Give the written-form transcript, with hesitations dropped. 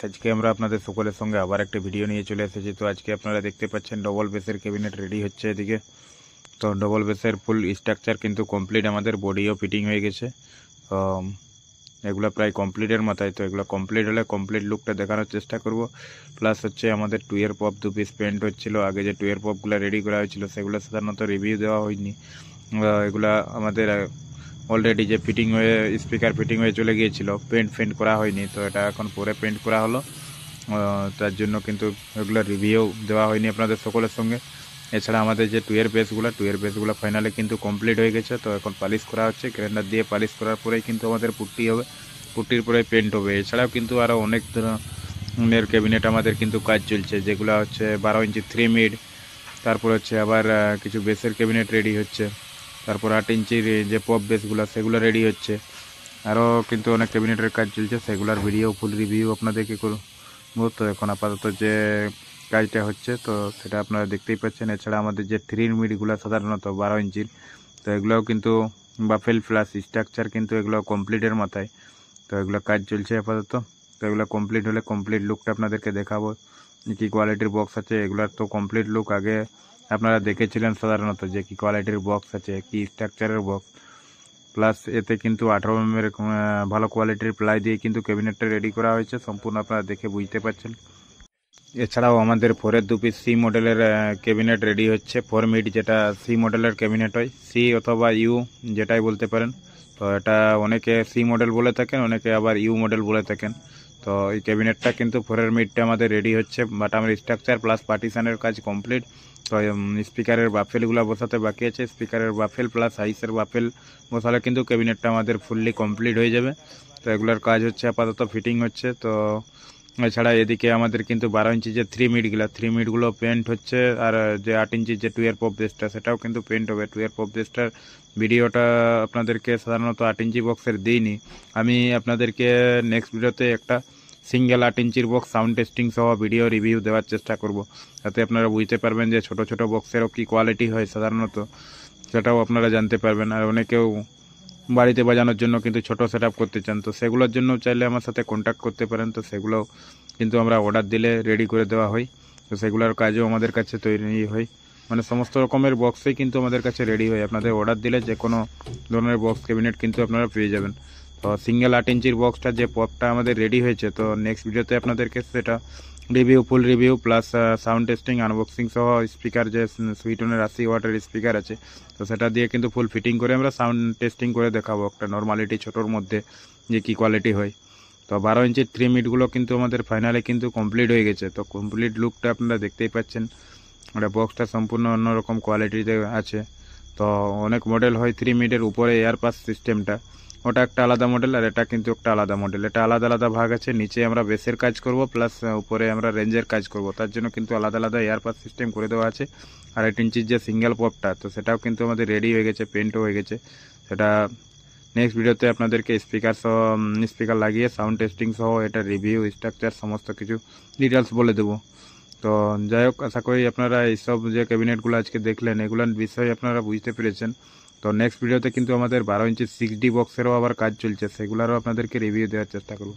আজকে আমরা আপনাদের সকলের সঙ্গে আবার একটা ভিডিও নিয়ে চলে এসেছি। তো আজকে আপনারা দেখতে পাচ্ছেন ডবল বেসের ক্যাবিনেট রেডি হচ্ছে এদিকে। তো ডবল বেসের ফুল স্ট্রাকচার কিন্তু কমপ্লিট, আমাদের বডিও ফিটিং হয়ে গেছে। তো এগুলো প্রায় কমপ্লিটের মাথায়। তো এগুলো কমপ্লিট হলে কমপ্লিট লুকটা দেখানোর চেষ্টা করব। প্লাস হচ্ছে আমাদের টুয়ের পপ 2 পিস পেন্ট হচ্ছিলো। আগে যে টুয়ের পপগুলো রেডি করা হয়েছিল সেগুলো সাধারণত রিভিউ দেওয়া হয়নি। এগুলা আমাদের অলরেডি যে ফিটিং হয়ে স্পিকার ফিটিং হয়ে চলে গিয়েছিল, পেন্ট করা হয়নি। তো এটা এখন পরে পেন্ট করা হলো, তার জন্য কিন্তু এগুলো রিভিউ দেওয়া হয়নি আপনাদের সকলের সঙ্গে। এছাড়া আমাদের যে টুয়ের বেসগুলো ফাইনালি কিন্তু কমপ্লিট হয়ে গেছে। তো এখন পালিশ করা হচ্ছে, গ্রাইন্ডার দিয়ে পালিশ করার পরেই কিন্তু আমাদের পুট্টি হবে, পুট্টির পরে পেন্ট হবে। এছাড়াও কিন্তু আরও অনেক ধরনের ক্যাবিনেট আমাদের কিন্তু কাজ চলছে, যেগুলো হচ্ছে 12 ইঞ্চি 3 মিড। তারপর হচ্ছে আবার কিছু বেসের ক্যাবিনেট রেডি হচ্ছে। তারপর 8 ইঞ্চির যে পপ বেসগুলো সেগুলো রেডি হচ্ছে। আরও কিন্তু অনেক ক্যাবিনেটের কাজ চলছে, সেগুলোর ভিডিও ফুল রিভিউ আপনাদেরকে করব। তো এখন আপাতত যে কাজটা হচ্ছে তো সেটা আপনারা দেখতেই পাচ্ছেন। এছাড়া আমাদের যে 3 মিডগুলো সাধারণত 12 ইঞ্চির, তো এগুলোও কিন্তু বাফেল প্লাস স্ট্রাকচার কিন্তু এগুলো কমপ্লিটের মাথায়। তো এগুলো কাজ চলছে আপাতত। তো এগুলো কমপ্লিট হলে কমপ্লিট লুকটা আপনাদেরকে দেখাবো, কী কোয়ালিটির বক্স আছে। এগুলোর তো কমপ্লিট লুক আগে আপনারা দেখেছিলেন সাধারণত, যে কী কোয়ালিটির বক্স আছে, কী স্ট্রাকচারের বক্স। প্লাস এতে কিন্তু 18 mm এর ভালো কোয়ালিটির প্লাই দিয়ে কিন্তু ক্যাবিনেটটা রেডি করা হয়েছে, সম্পূর্ণ আপনারা দেখে বুঝতে পারছেন। এছাড়াও আমাদের 4-এর 2 পিস সি মডেলের ক্যাবিনেট রেডি হচ্ছে। 4 মিড যেটা সি মডেলের ক্যাবিনেট হয়, সি অথবা ইউ যেটাই বলতে পারেন। তো এটা অনেকে সি মডেল বলে থাকেন, অনেকে আবার ইউ মডেল বলে থাকেন। তো এই ক্যাবিনেটটা কিন্তু 4-এর মিডটা আমাদের রেডি হচ্ছে। বাটামের স্ট্রাকচার প্লাস পার্টিশনের কাজ কমপ্লিট। তো স্পিকারের বাফেলগুলো বসাতে বাকি আছে। স্পিকারের বাফেল প্লাস হাইসের বাফেল বসালে কিন্তু ক্যাবিনেটটা আমাদের ফুললি কমপ্লিট হয়ে যাবে। তো এগুলোর কাজ হচ্ছে, আপাতত ফিটিং হচ্ছে। তো এছাড়া এদিকে আমাদের কিন্তু 12 ইঞ্চি যে 3 মিডগুলো পেন্ট হচ্ছে। আর যে 8 ইঞ্চির যে টুয়ের পপ বেসটা সেটাও কিন্তু পেন্ট হবে। টুয়ের পপ বেসটার ভিডিওটা আপনাদেরকে সাধারণত 8 ইঞ্চি বক্সের দিইনি, আমি আপনাদেরকে নেক্সট ভিডিওতে একটা সিঙ্গেল 8 ইঞ্চির বক্স সাউন্ড টেস্টিং সহ ভিডিও রিভিউ দেওয়ার চেষ্টা করব, যাতে আপনারা বুঝতে পারবেন যে ছোট ছোট বক্সেরও কী কোয়ালিটি হয় সাধারণত, সেটাও আপনারা জানতে পারবেন। আর অনেকেও বাড়িতে বাজানোর জন্য কিন্তু ছোট সেট করতে চান, তো সেগুলোর জন্য চাইলে আমার সাথে কন্ট্যাক্ট করতে পারেন। তো সেগুলো কিন্তু আমরা অর্ডার দিলে রেডি করে দেওয়া হয়। তো সেগুলোর কাজও আমাদের কাছে তৈরি হয়, মানে সমস্ত রকমের বক্সই কিন্তু আমাদের কাছে রেডি হয়। আপনাদের অর্ডার দিলে যে কোনো ধরনের বক্স ক্যাবিনেট কিন্তু আপনারা পেয়ে যাবেন। তো সিঙ্গেল 8 ইঞ্চির বক্সটা যে পপটা আমাদের রেডি হয়েছে, তো নেক্সট ভিডিওতে আপনাদেরকে সেটা রিভিউ ফুল review plus sound testing unboxing সহ স্পিকার যে সুইটনের 80 ওয়াটের স্পিকার আছে, তো সেটা দিয়ে কিন্তু ফুল ফিটিং করে আমরা সাউন্ড টেস্টিং করে দেখাবো একটা নর্মালিটি ছোটোর মধ্যে যে কী কোয়ালিটি হয়। তো 12 ইঞ্চির 3 মিডগুলো কিন্তু আমাদের ফাইনালে কিন্তু কমপ্লিট হয়ে গেছে। তো কমপ্লিট লুকটা আপনারা দেখতেই পাচ্ছেন। ওটা বক্সটা সম্পূর্ণ অন্যরকম কোয়ালিটিতে আছে। তো অনেক মডেল হয় 3 মিডের উপরে এয়ারপাস সিস্টেমটা, ওটা একটা আলাদা মডেল, আর এটা কিন্তু একটা আলাদা মডেল। এটা আলাদা আলাদা ভাগ আছে, নিচে আমরা বেসের কাজ করব প্লাস উপরে আমরা রেঞ্জের কাজ করব, তার জন্য কিন্তু আলাদা আলাদা এয়ারপাস সিস্টেম করে দেওয়া আছে। আর 8 ইঞ্চির যে সিঙ্গেল পপটা, তো সেটাও কিন্তু আমাদের রেডি হয়ে গেছে, পেন্টও হয়ে গেছে। সেটা নেক্সট ভিডিওতে আপনাদেরকে স্পিকার লাগিয়ে সাউন্ড টেস্টিং সহ এটা রিভিউ স্ট্রাকচার সমস্ত কিছু ডিটেলস বলে দেবো। তো যাই হোক, আশা করি আপনারা এইসব যে ক্যাবিনেটগুলো আজকে দেখলেন এগুলোর বিষয়ে আপনারা বুঝতে পেরেছেন। তো নেক্সট ভিডিওতে কিন্তু আমাদের 12 ইঞ্চি 6D বক্সেরও আবার কাজ চলছে, সেগুলোরও আপনাদেরকে রিভিউ দেওয়ার চেষ্টা করব।